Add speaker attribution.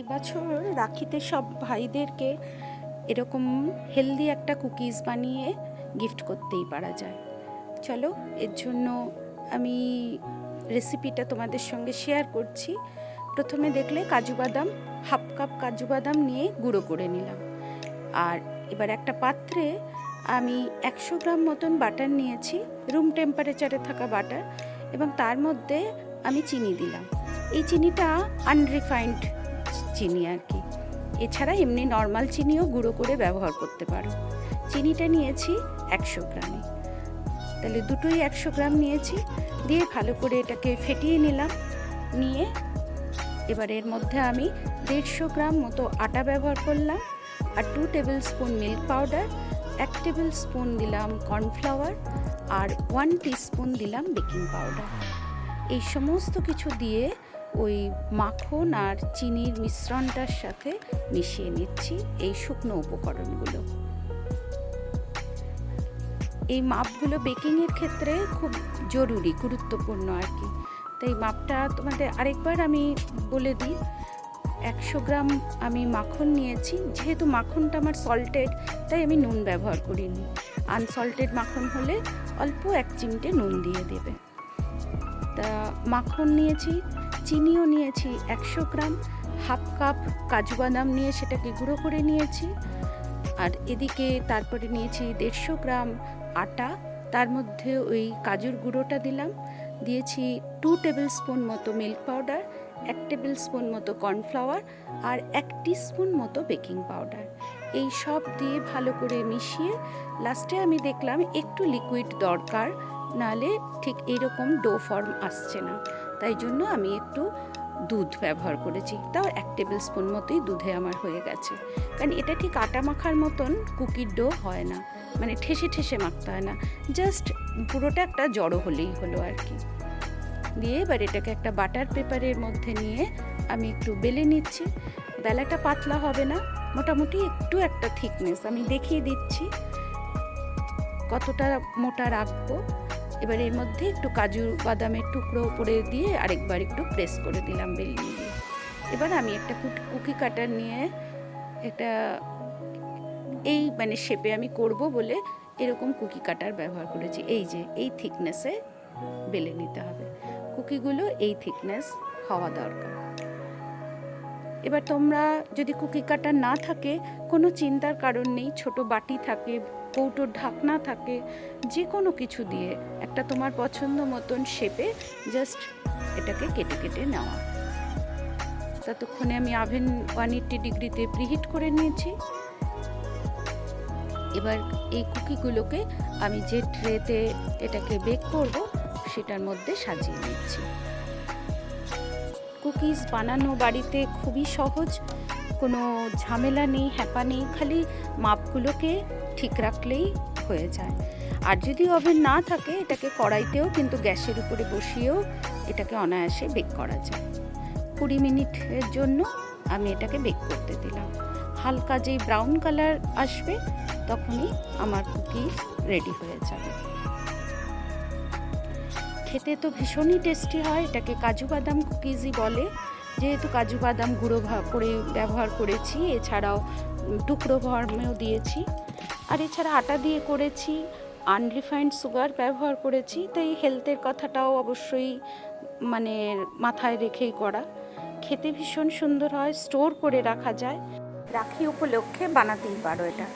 Speaker 1: এবছর রাখিতে সব ভাইদেরকে এরকম হেলদি একটা কুকিজ বানিয়ে গিফট করতেই পারা যায়। চলো, এর জন্য আমি রেসিপিটা তোমাদের সঙ্গে শেয়ার করছি। প্রথমে দেখলে কাজু বাদাম, হাফ কাপ কাজু বাদাম নিয়ে গুঁড়ো করে নিলাম। আর এবার একটা পাত্রে আমি 100 গ্রাম মতন বাটার নিয়েছি, রুম টেম্পারেচারে থাকা বাটার, এবং তার মধ্যে আমি চিনি দিলাম। এই চিনিটা আনরিফাইন্ড চিনি আর কি, এছাড়া এমনি নর্মাল চিনিও গুঁড়ো করে ব্যবহার করতে পারো। চিনিটা নিয়েছি 100 গ্রামে, তাহলে দুটোই 100 গ্রাম নিয়েছি। দিয়ে ভালো করে এটাকে ফেটিয়ে নিলাম। নিয়ে এবার এর মধ্যে আমি 150 গ্রাম মতো আটা ব্যবহার করলাম, আর 2 table spoon milk powder, 1 table spoon দিলাম কর্নফ্লাওয়ার, আর 1 টিস্পুন দিলাম বেকিং পাউডার। এই সমস্ত কিছু দিয়ে ওই মাখন আর চিনির মিশ্রণটার সাথে মিশিয়ে নিচ্ছি এই শুকনো উপকরণগুলো। এই মাপগুলো বেকিংয়ের ক্ষেত্রে খুব জরুরি, গুরুত্বপূর্ণ আর কি। তাই মাপটা তোমাদের আরেকবার আমি বলে দিই। 100 গ্রাম আমি মাখন নিয়েছি। যেহেতু মাখনটা আমার সল্টেড, তাই আমি নুন ব্যবহার করিনি। আনসল্টেড মাখন হলে অল্প 1 চিমটে নুন দিয়ে দেবে। তা মাখন নিয়েছি, চিনিও নিয়েছি 100 গ্রাম, হাফ কাপ কাজু বাদাম নিয়ে সেটাকে গুঁড়ো করে নিয়েছি। আর এদিকে তারপরে নিয়েছি 150 গ্রাম আটা, তার মধ্যে ওই কাজুর গুঁড়োটা দিলাম। দিয়েছি 2 টেবিল স্পুন মতো মিল্ক পাউডার, 1 টেবিল স্পুন মতো কর্নফ্লাওয়ার, আর 1 টিস্পুন মতো বেকিং পাউডার। এই সব দিয়ে ভালো করে মিশিয়ে লাস্টে আমি দেখলাম একটু লিকুইড দরকার, নাহলে ঠিক এইরকম ডো ফর্ম আসছে না। তাই জন্য আমি একটু দুধ ব্যবহার করেছি, তাও 1 টেবিল স্পুন মতোই দুধে আমার হয়ে গেছে। কারণ এটা ঠিক আটা মাখার মতন কুকির ডো হয় না, মানে ঠেসে ঠেসে মাখতে হয় না, জাস্ট পুরোটা একটা জড়ো হলেই হলো আর কি। দিয়ে এবার এটাকে একটা বাটার পেপারের মধ্যে নিয়ে আমি একটু বেলে নিচ্ছি। বেলাটা পাতলা হবে না, মোটামুটি একটু একটা থিকনেস আমি দেখিয়ে দিচ্ছি কতটা মোটা রাখবো। এবার এর মধ্যে একটু কাজু বাদামের টুকরো উপরে দিয়ে আরেকবার একটু প্রেস করে দিলাম বেলনি দিয়ে। এবার আমি একটা কুকি কাটার নিয়ে এটা এই মানে শেপে আমি করব বলে এরকম কুকি কাটার ব্যবহার করেছি। এই যে এই থিকনেসে বেলে নিতে হবে, কুকিগুলো এই থিকনেস হওয়া দরকার। এবার তোমরা যদি কুকি কাটার না থাকে, কোনো চিন্তার কারণ নেই, ছোট বাটি থাকে, কৌটোর ঢাকনা থাকে, যে কোনো কিছু দিয়ে একটা তোমার পছন্দ মতন শেপে জাস্ট এটাকে কেটে কেটে নেওয়া। ততক্ষণে আমি ওভেন 180 ডিগ্রিতে প্রিহিট করে নিয়েছি। এবার এই কুকিগুলোকে আমি যে ট্রেতে এটাকে বেক করব সেটার মধ্যে সাজিয়ে নিচ্ছি। কুকিজ বানানো বাড়িতে খুবই সহজ, কোনো ঝামেলা নেই, হ্যাপা নেই, খালি মাপগুলোকে ঠিক রাখলেই হয়ে যায়। আর যদি ওভেন না থাকে, এটাকে কড়াইতেও কিন্তু গ্যাসের উপরে বসিয়েও এটাকে অনায়াসে বেক করা যায়। 20 মিনিটের জন্য আমি এটাকে বেক করতে দিলাম। হালকা যেই ব্রাউন কালার আসবে তখনই আমার কুকিজ রেডি হয়ে যাবে। খেতে তো ভীষণই টেস্টি হয়। এটাকে কাজু বাদাম কুকিজই বলে, যেহেতু কাজু বাদাম গুঁড়ো করে ব্যবহার করেছি, এছাড়াও টুকরো ফর্মেও দিয়েছি, আর এছাড়া আটা দিয়ে করেছি, আনরিফাইন্ড সুগার ব্যবহার করেছি। তাই হেলথের কথাটাও অবশ্যই মানে মাথায় রেখেই করা। খেতে ভীষণ সুন্দর হয়, স্টোর করে রাখা যায়। রাখি উপলক্ষে বানাতেই পারো এটা।